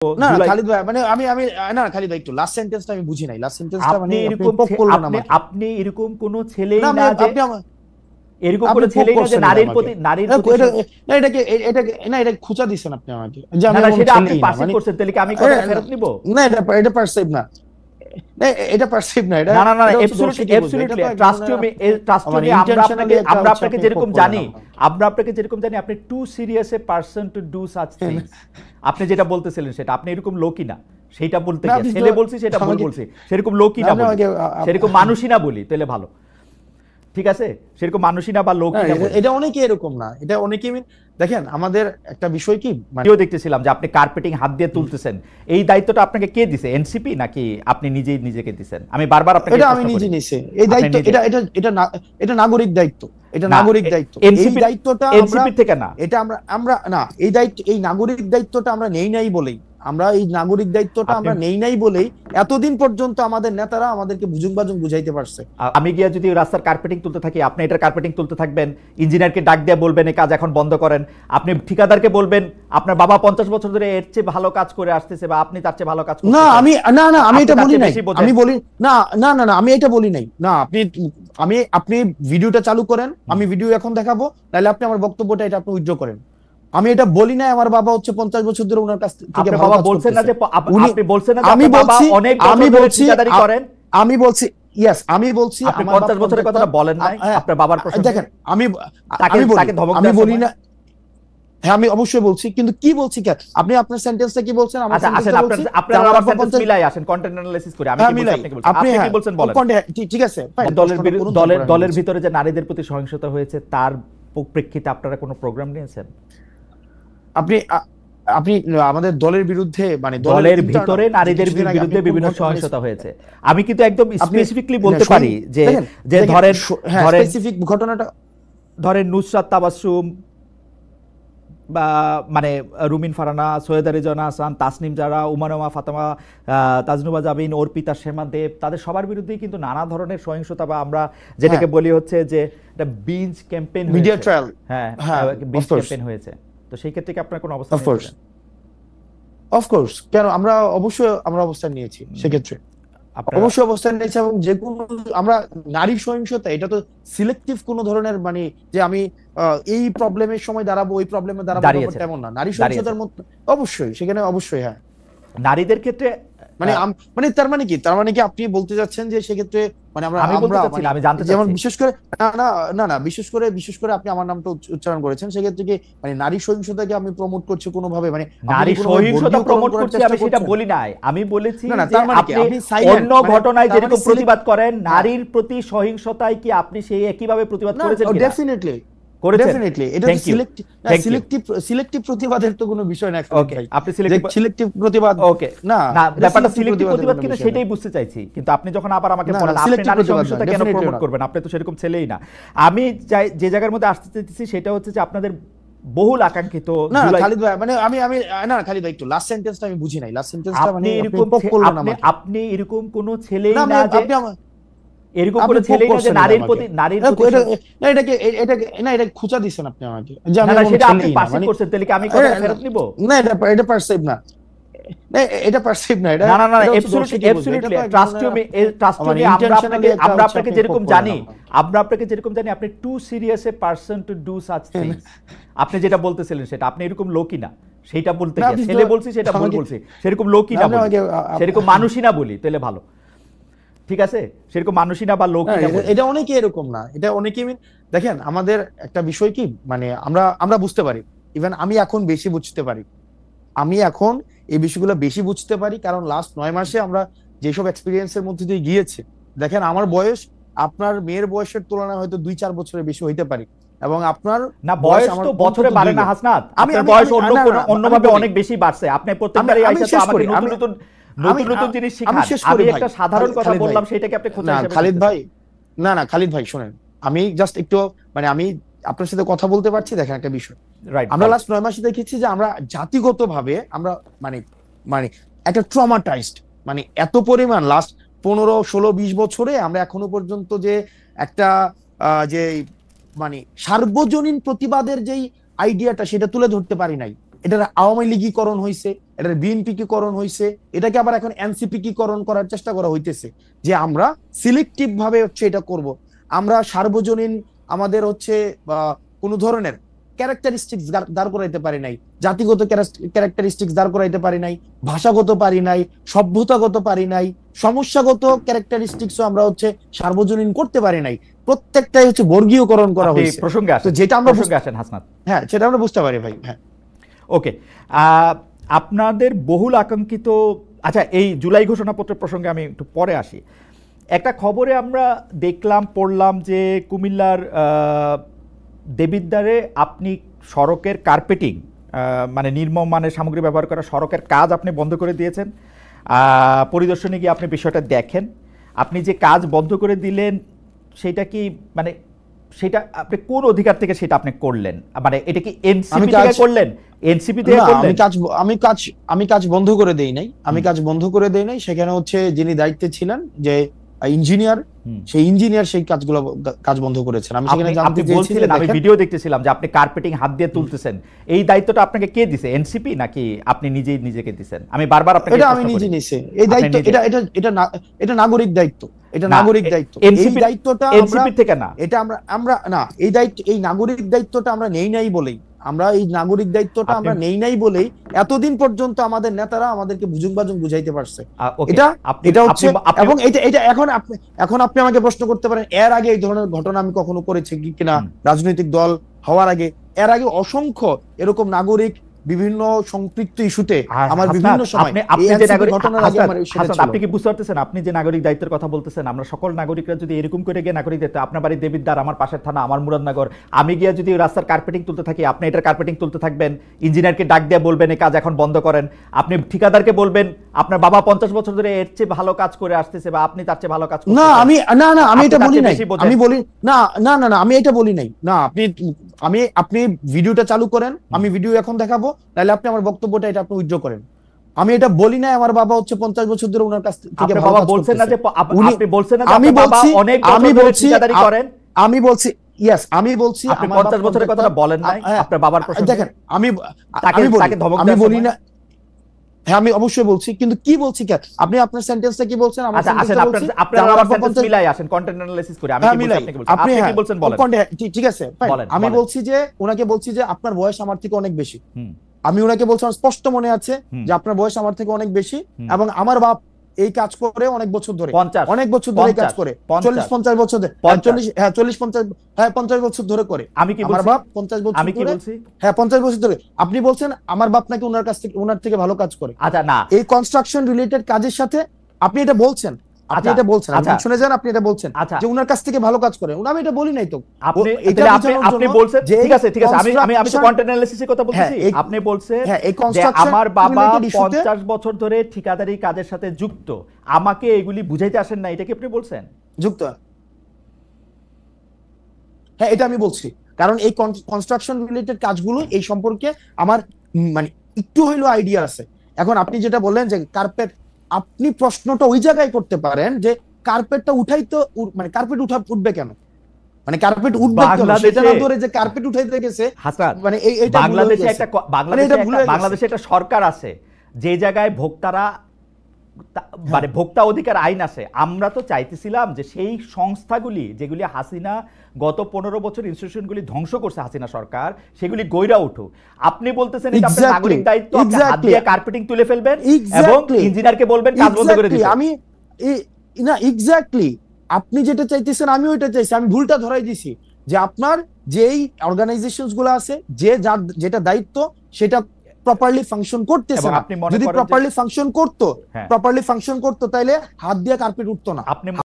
না জুলাই খালিদ ভাই মানে আমি আমি না খালিদ ভাই একটু লাস্ট সেন্টেন্সটা আমি বুঝি নাই, লাস্ট সেন্টেন্সটা মানে আপনি পপ করলেন আমাকে। আপনি এরকম কোন ছেলেই না আমি না যে আপনি এরকম কোন আপনি পোক ছেলেই না যে করছেন এটা নারীর আমাকে। প্রতি নারীর এটা প্রতি এটা না এটাকে এটাকে না এটা খুঁচা দিচ্ছেন আপনি আমাকে যে না আমি না কোনো সেটা আপনি ছেলেই না পার্সিভ মানে। করছেন, তাহলে কি আমি এ, কথাটা ফেরত নিব? না এটা এটা পারসিভ না, না, এটা পারসিভ না, এটা না না না এটা হচ্ছে অ্যাবসলিউটলি দর্শকই বুঝবে, এটা অ্যাবসলিউটলি তো এক ট্রাস্ট ধরনের ইউ মি আমরা ইন্টেনশনালি আপনাকে একটা আমরা হচ্ছে আপনাকে আপনি পোক যেরকম করলেন জানি, আমাকে। আমরা আপনাকে যেরকম জানি আপনি too serious a person to do such things. আপনি যেটা বলতেছিলেন সেটা আপনি এরকম লোকই না, সেটা বলতে না গিয়ে আপনি ছেলে বলছি সেটা ভুল আমাকে বলছি, সেরকম লোকই না না আপনি বলি, আমাকে সেরকম মানুষই না বলি তাহলে ভালো, ঠিক আছে? সেরকম মানুষই না বা না লোকই না বলি। এটা অনেকে এরকম না, এটা অনেকে দেখেন আমাদের একটা বিষয় কি মানে কেউ দেখতেছিলাম যে আপনি কার্পেটিং হাত দিয়ে তুলতেছেন, এই দায়িত্বটা আপনাকে কে দিছে? এনসিপি নাকি আপনি নিজেই নিজেকে দিছেন? আমি বারবার আপনাকে এটা আমি প্রশ্ন নিজে করি। নিছি এই আপনি দায়িত্ব, নিজে এটা এটা এটা এটা নাগরিক দায়িত্ব, এটা না নাগরিক দায়িত্ব, এই এনসিপি দায়িত্বটা আমরা এনসিপি থেকে না। এটা আমরা আমরা না এই দায়িত্ব এই নাগরিক দায়িত্বটা আমরা নেই নাই বলেই, আমরা এই নাগরিক দায়িত্বটা আপনি আমরা নেই নাই বলেই এতদিন পর্যন্ত আমাদের নেতারা আমাদেরকে বুজুং বাজুং বুঝাইতে পারছে। আমি গিয়া যদি রাস্তার কার্পেটিং তুলতে থাকি, আপনি এটার কার্পেটিং তুলতে থাকবেন, ইঞ্জিনিয়ারকে ডাক দিয়ে বলবেন এই কাজ এখন বন্ধ করেন, আপনি ঠিকাদারকে বলবেন আপনার বাবা 50 বছর ধরে এর চেয়ে ভালো কাজ করে আসতেছে বা আপনি তার চেয়ে ভালো কাজ করতেছেন। না আমি না না আমি আপনি এটা তার বলি চেয়ে নাই, বেশি বোঝেন। আমি বলি না না না না আমি এটা বলি নাই, না আপনি আপনি ভিডিওটা চালু করেন, আমি ভিডিও এখন দেখাবো, নাহলে আপনি আমার বক্তব্যটা এটা আপনি উইথড্র করেন। আমি এটা বলি না আমার বাবা হচ্ছে 50 বছর ধরে ওনার কাছ থেকে আপনার ভালো বাবা কাজ বলছেন না করতেছে। যে উনি আপনি বলছেন না যে আমি আপনার বাবা বলছি অনেক আমি বছর ধরে বলছি ঠিকাদারি করেন? আমি বলছি ইয়েস আমি বলছি আপনি আমার 50 বছরের কথাটা বলেন নাই আপনার বাবার প্রসঙ্গে? দেখেন আমি তাকে আমি বলি তাকে ধমক আমি দেওয়ার বলি সময়? না, হ্যাঁ আমি অবশ্যই বলছি, কিন্তু কি বলছি কেন আপনি আপনার সেন্টেন্সটা কি বলছেন? আমার আচ্ছা আসেন সেন্টেন্সটা আপনার বলছি আপনার যে আমার আমার বাবা সেন্টেন্স 50 মিলাই আসেন, কন্টেন্ট অ্যানালাইসিস করে আমি হ্যাঁ কি বলছি মিলাই আপনি কি বলছেন, আপনি কি বলছেন বলেন। ঠিক আছে fine, দলের প্রশ্নটা করুন, দলের তারপর আমি দলের বলছি। ভিতরে যে নারীদের প্রতি সহিংসতা হয়েছে তার প্রেক্ষিতে আপনারা কোনো প্রোগ্রাম নিয়েছেন? আপনি আপনি আমাদের দলের বিরুদ্ধে মানে দলের internal ভিতরে নারীদের কিছুদিন আগে আপনি বিরুদ্ধে কোন বিভিন্ন ঘটনা সহিংসতা হয়েছে, আমি কিন্তু একদম আপনি স্পেসিফিকলি বলতে না, পারি যে দেখেন, যে দেখেন, ধরেন হ্যাঁ ধরেন স্পেসিফিক ঘটনাটা ধরেন নুসরাত তাবাসসুম বা মানে রুমিন ফারানা, সৈয়দা রেজওয়ানা হাসান, তাসনিম জারা, উমারমা ফাতেমা, তাজনুবা জাবিন, অর্পিতা শেমা দেব, তাদের সবার বিরুদ্ধেই কিন্তু নানা ধরনের সহিংসতা বা আমরা যেটাকে বলি হচ্ছে যে একটা বিঞ্জ ক্যাম্পেইন মিডিয়া হয়েছে। ট্রায়াল, হ্যাঁ হ্যাঁ বিঞ্জ of course, ক্যাম্পেইন হয়েছে। তো সেই ক্ষেত্রে কি আপনার কোনো অবস্থান of course, of course, কেন আমরা অবশ্যই আমরা অবস্থান নিয়েছি সেক্ষেত্রে, আপনারা অবশ্যই অবস্থান নিয়েছি, এবং যে কোনো আমরা নারী সহিংসতা এটা তো সিলেক্টিভ কোনো ধরনের মানে যে আমি এই প্রবলেমের সময় দাঁড়াবো ওই প্রবলেমে দাঁড়াবো দাঁড়িয়েছে তেমন না, নারী সহিংসতার মধ্যে অবশ্যই সেখানে অবশ্যই হ্যাঁ নারীদের ক্ষেত্রে মানে মানে তার মানে কি আপনি বলতে যাচ্ছেন যে সেক্ষেত্রে মানে আমরা আমি বলতে আমরা চাচ্ছি মানে না, আমি জানতে যেমন চাচ্ছি বিশেষ করে না না না না বিশেষ করে আপনি আমার নামটা উচ্চারণ করেছেন, সেক্ষেত্রে কি মানে নারী সহিংসতাকে আমি প্রমোট করছি কোনোভাবে, মানে আপনি নারী কি কোনোভাবে সহিংসতা বর্গীয়করণ প্রমোট করার করছি চেষ্টা আমি সেটা করছেন? বলি নাই, আমি বলেছি না না যে তার মানে কি আপনি আপনি silent, অন্য মানে ঘটনায় তার যেরকম মানে প্রতিবাদ করেন নারীর প্রতি সহিংসতায় কি আপনি সেই একইভাবে প্রতিবাদ না করেছেন কিনা? ডেফিনেটলি করেছেন? ডেফিনেটলি এটা তো thank you selective thank you selective প্রতিবাদের তো কোনো বিষয় না ওকে আপনি সিলেক্টিভ সিলেক্টিভ প্রতিবাদ ওকে না না ব্যাপারটা selective সিলেক্টিভ প্রতিবাদ কোনো কিনা বিষয় না। সেটাই বুঝতে চাইছি, কিন্তু আপনি যখন আবার আমাকে না, না, বলেন আপনি selective নারী প্রতিবাদ না, সহিংসতা কেন definitely প্রমোট না। করবেন, আপনি তো সেরকম ছেলেই না। আমি যে জায়গার মধ্যে আসতে চাইছি সেটা হচ্ছে যে আপনাদের বহুল আকাঙ্ক্ষিত না জুলাই খালিদ ভাই মানে আমি না খালিদ ভাই একটু লাস্ট সেন্টেন্সটা আমি বুঝি নাই, লাস্ট সেন্টেন্সটা মানে আপনি আপনি এরকম পপ করলেন আপনি আমাকে। আপনি এরকম কোন ছেলেই না না যে আপনি এরকম আপনি কোন পোক ছেলেই না যে করছেন নারীর আমাকে। প্রতি নারীর না, প্রতি না এটাকে এটাকে না এটা খুঁচা দিচ্ছেন আপনি আমাকে যে না আমি না কোনো সেটা আপনি ছেলেই না পার্সিভ মানে করছেন, তাহলে কি আমি কথাটা ফেরত নিব? না এটা এটা পারসিভ না, না এটা পারসিভ না, এটা না না না এটা হচ্ছে অ্যাবসলিউটলি দর্শকই বুঝবে, এটা অ্যাবসলিউটলি তো এক ট্রাস্ট ইউ ধরনের মি ট্রাস্ট ইউ মানে মি intentionally একটা আমরা হচ্ছে আপনাকে আপনি যেরকম পোক জানি, করলেন আমরা আপনাকে যেরকম জানি আপনি too serious a person to do such things. আপনি যেটা বলতেছিলেন সেটা আপনি এরকম লোকই না, সেইটা বলতে না, গিয়ে আপনি ছেলে তো বলছি সেটা ভুল আমাকে বলছি, সেরকম লোকই না, না আপনি বলি, আমাকে সেরকম মানুষই না বলি তাহলে ভালো, ঠিক আছে? সেরকম মানুষই না বা লোকই না বলি। এটা অনেকে এরকম না, এটা অনেকে দেখেন আমাদের একটা বিষয় কি মানে আমরা আমরা বুঝতে পারি, ইভেন আমি এখন বেশি বুঝতে পারি, আমি এখন এই বিষয়গুলো বেশি বুঝতে পারি, কারণ লাস্ট 9 মাসে আমরা যেসব এক্সপিরিয়েন্সের মধ্যে দিয়ে গিয়েছি, দেখেন আমার বয়স আপনার মেয়ের বয়সের তুলনায় হয়তো 2-4 বছরের বেশি হইতে পারি, এবং আপনার না বয়স আমার তো বছরে অন্তত বাড়ে 2 না গুণ। হাসনাত, আমি আপনার আমি বয়স আমি- অন্য না, কোন না, অন্যভাবে আমি বলি। অনেক বেশি বাড়ছে, আপনি প্রত্যেকবারই আমি আইসা তো শেষ আমাকে করি, নতুন আমি- নতুন নতুন আমি- নতুন জিনিস আমি শিখান, শেষ করি আমি ভাই। একটা সাধারণ কথা খালিদ ভাই, বললাম সেটাকে আপনি খোঁচা না হিসেবে খালিদ নিতেছেন। ভাই, না না খালিদ ভাই শোনেন, আমি জাস্ট একটু মানে আমি আপনার সাথে কথা বলতে পারছি, দেখেন একটা বিষয় রাইট আমরা লাস্ট 9 মাসে দেখেছি যে আমরা জাতিগতভাবে আমরা মানে মানে একটা ট্রমাটাইজড, মানে এত পরিমাণ লাস্ট 15-16-20 বছরে আমরা এখনো পর্যন্ত যে একটা যে মানে সার্বজনীন প্রতিবাদের যেই আইডিয়াটা সেটা তুলে ধরতে পারি নাই, এটার আওয়ামী লীগীকরণ হয়েছে, এটার বিএনপিকীকরণ হয়েছে, এটাকে আবার এখন এনসিপিকীকরণ করার চেষ্টা করা হইতেছে, যে আমরা সিলেক্টিভ ভাবে হচ্ছে এটা করব। আমরা সার্বজনীন আমাদের হচ্ছে কোন ধরনের ক্যারেক্টারিস্টিক্স দাঁড় করাইতে পারি নাই, জাতিগত ক্যারেক্টারিস্টিক্স দাঁড় করাইতে পারি নাই, ভাষাগত পারি নাই, সভ্যতাগত পারি নাই, সমস্যাগত ক্যারেক্টারিস্টিক্সও আমরা হচ্ছে সার্বজনীন করতে পারি নাই। প্রত্যেকটাই হচ্ছে বর্গীয়করণ করা হয়েছে। প্রসঙ্গে আসেন, যেটা আমরা হাসনাত, হ্যাঁ সেটা আমরা বুঝতে পারি ভাই। হ্যাঁ ওকে, আপনাদের বহুল আকাঙ্ক্ষিত, আচ্ছা এই জুলাই ঘোষণাপত্র প্রসঙ্গে আমি একটু পরে আসি। একটা খবরে আমরা দেখলাম, পড়লাম যে কুমিল্লার দেবিদ্বারে আপনি সড়কের কার্পেটিং, মানে নির্মম মানের সামগ্রী ব্যবহার করা সড়কের কাজ আপনি বন্ধ করে দিয়েছেন। পরিদর্শনে গিয়ে আপনি বিষয়টা দেখেন। আপনি যে কাজ বন্ধ করে দিলেন সেটা কি, মানে সেটা আপনি কোন অধিকার থেকে সেটা আপনি করলেন? মানে এটা কি এনসিপি থেকে করলেন? এনসিপি থেকে করলেন? আমি কাজ বন্ধ করে দেই নাই, আমি কাজ বন্ধ করে দেই নাই। সেখানে হচ্ছে যিনি দায়িত্বে ছিলেন, যে ইঞ্জিনিয়ার, সেই ইঞ্জিনিয়ার সেই কাজ বন্ধ করেছেন। আমি সেখানে জানতে চেয়েছিলাম, আমি ভিডিও দেখতেছিলাম যে আপনি কার্পেটিং হাত দিয়ে তুলতেছেন। এই দায়িত্বটা আপনাকে কে দিছে? এনসিপি নাকি আপনি নিজেই নিজেকে দিছেন? আমি বারবার আপনাকে এটা আমি নিজে নিছি এই দায়িত্ব। এটা নাগরিক দায়িত্ব, এটা নাগরিক দায়িত্ব। এই দায়িত্বটা এনসিপি থেকে না, এটা আমরা না, এই দায়িত্ব, এই নাগরিক দায়িত্বটা আমরা নেই নাই বলেই, আমরা এই নাগরিক দায়িত্বটা আমরা নেই নাই বলেই এতদিন পর্যন্ত আমাদের নেতারা আমাদেরকে বুঝুং বাজুং বুঝাইতে পারছে। এটা হচ্ছে, এবং এটা এখন আপনি আমাকে প্রশ্ন করতে পারেন এর আগে এই ধরনের ঘটনা আমি কখনো করেছি কিনা, রাজনৈতিক দল হওয়ার আগে, এর আগে অসংখ্য এরকম নাগরিক বিভিন্ন সম্পৃক্ত ইস্যুতে আমার বিভিন্ন সময় আপনি কি বুঝতে পারতেছেন? আপনি যে নাগরিক দায়িত্বের কথা বলতেছেন, আমরা সকল নাগরিকরা যদি এরকম করে গিয়ে নাগরিক দায়িত্ব, আপনার বাড়ি দেবিদ্বার, আমার পাশের থানা, আমার মুরাদনগর, আমি গিয়ে যদি রাস্তার কার্পেটিং তুলতে থাকি, আপনি এটার কার্পেটিং তুলতে থাকবেন, ইঞ্জিনিয়ারকে ডাক দিয়ে বলবেন এই কাজ এখন বন্ধ করেন, আপনি ঠিকাদারকে বলবেন আপনার বাবা 50 বছর ধরে এর চেয়ে ভালো কাজ করে আসতেছে বা আপনি তার চেয়ে ভালো কাজ করতেছেন। না আমি এটা বলি নাই, আমি বলি না আমি এটা বলি নাই। না আপনি ভিডিওটা চালু করেন, আমি ভিডিও এখন দেখাবো, তাহলে আপনি আমার বক্তব্যটা এটা আপনি উইথড্র করেন। আমি এটা বলি না আমার বাবা হচ্ছে 50 বছর ধরে ওনার কাছ থেকে ভালো কাজ বলছেন না, যে আপনি বলছেন না আমি বলছি অনেক বছর ধরে ঠিকাদারি করেন। আমি বলছি ইয়েস, আমি বলছি আপনি 50 বছরের কথাটা বলেন নাই আপনার বাবার প্রসঙ্গে। দেখেন আমি বলি না, হ্যাঁ আমি অবশ্যই বলছি, কিন্তু কি বলছি কেন আপনি আপনার সেন্টেন্সটা কি বলছেন? আমার সেন্টেন্সটা বলছি আপনারা আমার সেন্টেন্স মিলাই আসেন, কন্টেন্ট অ্যানালাইসিস করে। আমি কি বলছি আপনি কি বলছেন? আপনি কি বলছেন বলেন। ঠিক আছে আমি বলছি যে ওনাকে বলছি যে আপনার বয়স আমার থেকে অনেক বেশি। আমি ওনাকে বলছিলাম, স্পষ্ট মনে আছে যে আপনার বয়স আমার থেকে অনেক বেশি, এবং আমার বাপ এই কাজ করে অনেক বছর ধরে, অনেক বছর ধরে কাজ করে, 40-50 বছর ধরে, 50 বছর ধরে করে। আমি কি আমার বাপ 50 বছর ধরে, 50 বছর ধরে। আপনি বলছেন আমার বাপ নাকি ওনার থেকে ভালো কাজ করে। আচ্ছা না, এই কনস্ট্রাকশন রিলেটেড কাজের সাথে আপনি এটা বলছেন, আপনি এটা বলছেন, আপনি শুনে যান, আপনি এটা বলছেন যে ওনার কাছ থেকে ভালো কাজ করে। আমি এটা বলি নাই তো, আপনি বলছেন ঠিক আছে আমি তো কন্টেন্ট অ্যানালিসিসের কথা বলতেছি। আপনি বলছেন যে আমার বাবা 50 বছর ধরে ঠিকাদারি কাজের সাথে যুক্ত, আমাকে এগুলি বুঝাইতে আসেন না, এটা কি আপনি বলছেন? যুক্ত, হ্যাঁ এটা আমি বলছি, কারণ এই কনস্ট্রাকশন রিলেটেড কাজগুলো এই সম্পর্কে আমার মানে একটু হইলো আইডিয়া আছে। এখন আপনি যেটা বললেন যে কার্পেট, আপনি প্রশ্নটা ওই জায়গায় করতে পারেন যে কার্পেটটা উঠাই তো, মানে কার্পেট উঠবে কেন, মানে কার্পেট উঠবে কেন, সেটা না ধরে যে কার্পেট উঠাইতে গেছে। মানে বাংলাদেশে একটা সরকার আছে যে জায়গায় ভোক্তারা, মানে ভোক্তা অধিকার আইন আছে। আমরা তো চাইতেছিলাম যে সেই সংস্থাগুলি যেগুলি হাসিনা গত 15 বছর ইনস্টিটিউশনগুলি ধ্বংস করছে হাসিনা সরকার, সেগুলি গইরা উঠো। আপনি বলতেছেন এটা আপনার নাগরিক দায়িত্ব, আপনি হাত দিয়ে কার্পেটিং তুলে ফেলবেন এবং ইঞ্জিনিয়ারকে বলবেন কাজ বন্ধ করে দিতে। আমি না এক্স্যাক্টলি আপনি যেটা চাইতেছেন আমি ওইটা চাইছি। আমি ভুলটা ধরাই দিছি যে আপনার যেই অর্গানাইজেশনস গুলো আছে, যেটা দায়িত্ব সেটা প্রপারলি ফাংশন করতেছে না। যদি প্রপারলি ফাংশন করতো তাহলে হাত দিয়ে কার্পেট উঠতো না।